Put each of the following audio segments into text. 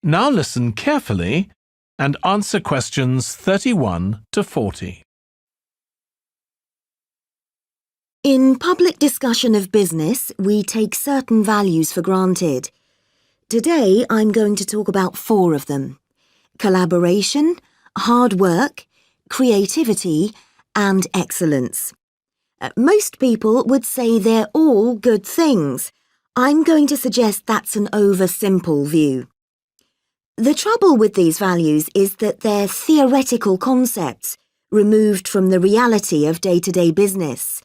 Now listen carefully and answer questions 31 to 40. In public discussion of business, we take certain values for granted. Today, I'm going to talk about 4 of them: collaboration, hard work, creativity, and excellence. Most people would say they're all good things. I'm going to suggest that's an oversimple view. The trouble with these values is that they're theoretical concepts, removed from the reality of day-to-day business.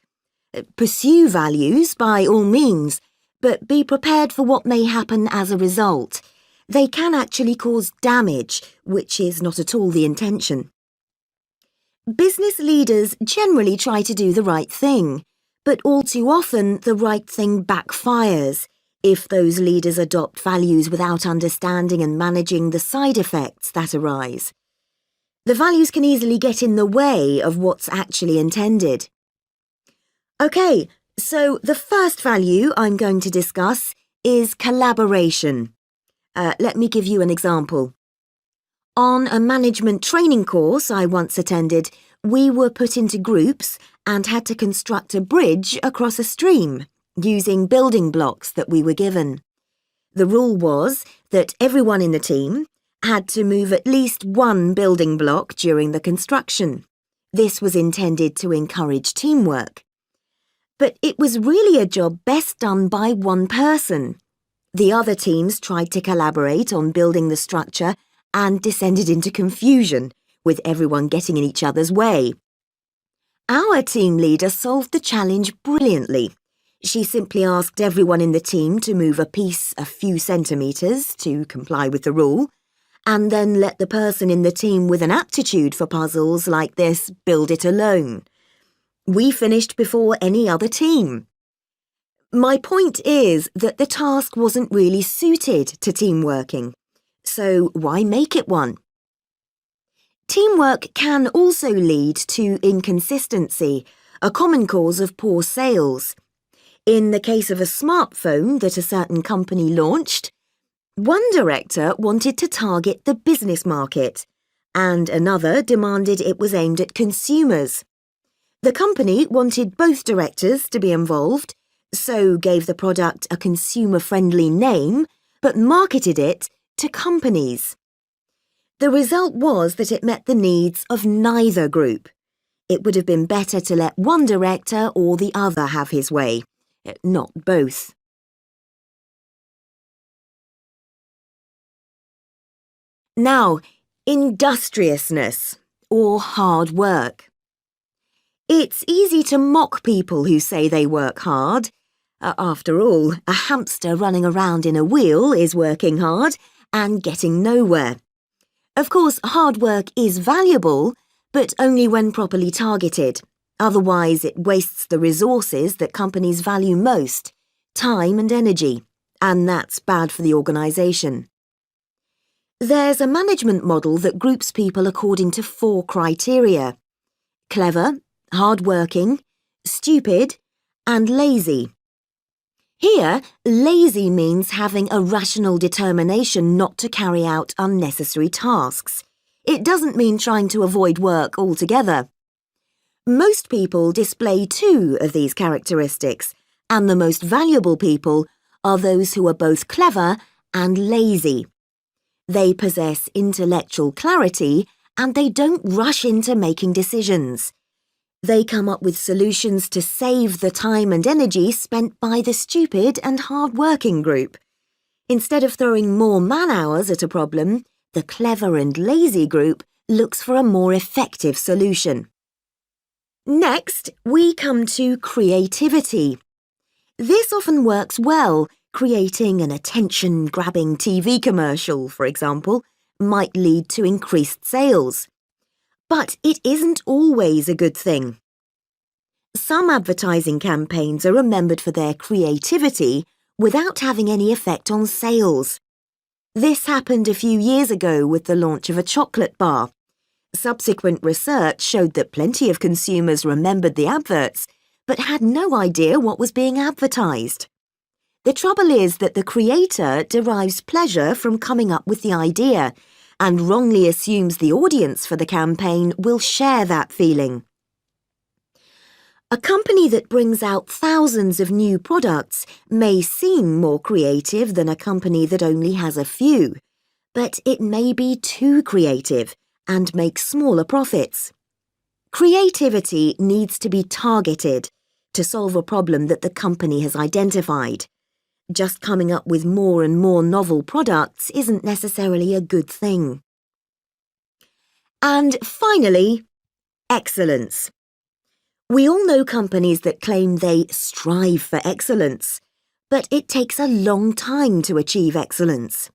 Pursue values by all means, but be prepared for what may happen as a result. They can actually cause damage, which is not at all the intention. Business leaders generally try to do the right thing, but all too often the right thing backfires if those leaders adopt values without understanding and managing the side effects that arise. The values can easily get in the way of what's actually intended. Okay, so the first value I'm going to discuss is collaboration. Let me give you an example. On a management training course I once attended, we were put into groups and had to construct a bridge across a stream using building blocks that we were given. The rule was that everyone in the team had to move at least one building block during the construction. This was intended to encourage teamwork. But it was really a job best done by one person. The other teams tried to collaborate on building the structure and descended into confusion, with everyone getting in each other's way. Our team leader solved the challenge brilliantly. She simply asked everyone in the team to move a piece a few centimetres to comply with the rule, and then let the person in the team with an aptitude for puzzles like this build it alone. We finished before any other team. My point is that the task wasn't really suited to team working, so why make it one? Teamwork can also lead to inconsistency, a common cause of poor sales. In the case of a smartphone that a certain company launched, one director wanted to target the business market, and another demanded it was aimed at consumers. The company wanted both directors to be involved, so gave the product a consumer-friendly name, but marketed it to companies. The result was that it met the needs of neither group. It would have been better to let one director or the other have his way, not both. Now, industriousness, or hard work. It's easy to mock people who say they work hard. After all, a hamster running around in a wheel is working hard and getting nowhere. Of course, hard work is valuable, but only when properly targeted. Otherwise, it wastes the resources that companies value most, time and energy, and that's bad for the organisation. There's a management model that groups people according to 4 criteria: clever, hard-working, stupid, and lazy. Here, lazy means having a rational determination not to carry out unnecessary tasks. It doesn't mean trying to avoid work altogether. Most people display 2 of these characteristics, and the most valuable people are those who are both clever and lazy. They possess intellectual clarity, and they don't rush into making decisions. They come up with solutions to save the time and energy spent by the stupid and hard-working group. Instead of throwing more man-hours at a problem, the clever and lazy group looks for a more effective solution. Next, we come to creativity. This often works well. Creating an attention-grabbing TV commercial, for example, might lead to increased sales. But it isn't always a good thing. Some advertising campaigns are remembered for their creativity without having any effect on sales. This happened a few years ago with the launch of a chocolate bar. Subsequent research showed that plenty of consumers remembered the adverts, but had no idea what was being advertised. The trouble is that the creator derives pleasure from coming up with the idea and wrongly assumes the audience for the campaign will share that feeling. A company that brings out thousands of new products may seem more creative than a company that only has a few, but it may be too creative and make smaller profits. Creativity needs to be targeted to solve a problem that the company has identified. Just coming up with more and more novel products isn't necessarily a good thing. And finally, excellence. We all know companies that claim they strive for excellence, but it takes a long time to achieve excellence.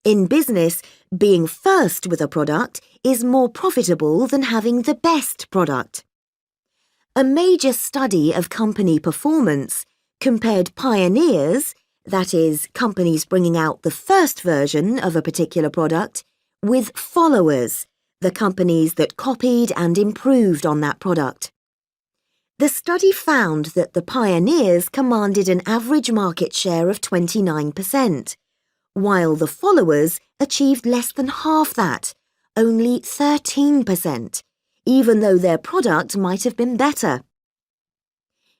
In business, being first with a product is more profitable than having the best product. A major study of company performance compared pioneers, that is, companies bringing out the first version of a particular product, with followers, the companies that copied and improved on that product. The study found that the pioneers commanded an average market share of 29%, while the followers achieved less than half that, only 13%, even though their product might have been better.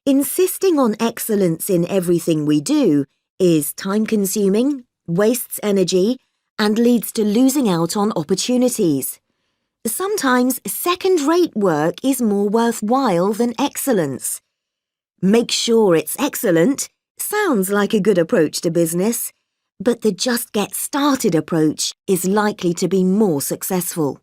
Insisting on excellence in everything we do is time-consuming, wastes energy, and leads to losing out on opportunities. Sometimes second-rate work is more worthwhile than excellence. Make sure it's excellent sounds like a good approach to business, but the just get started approach is likely to be more successful.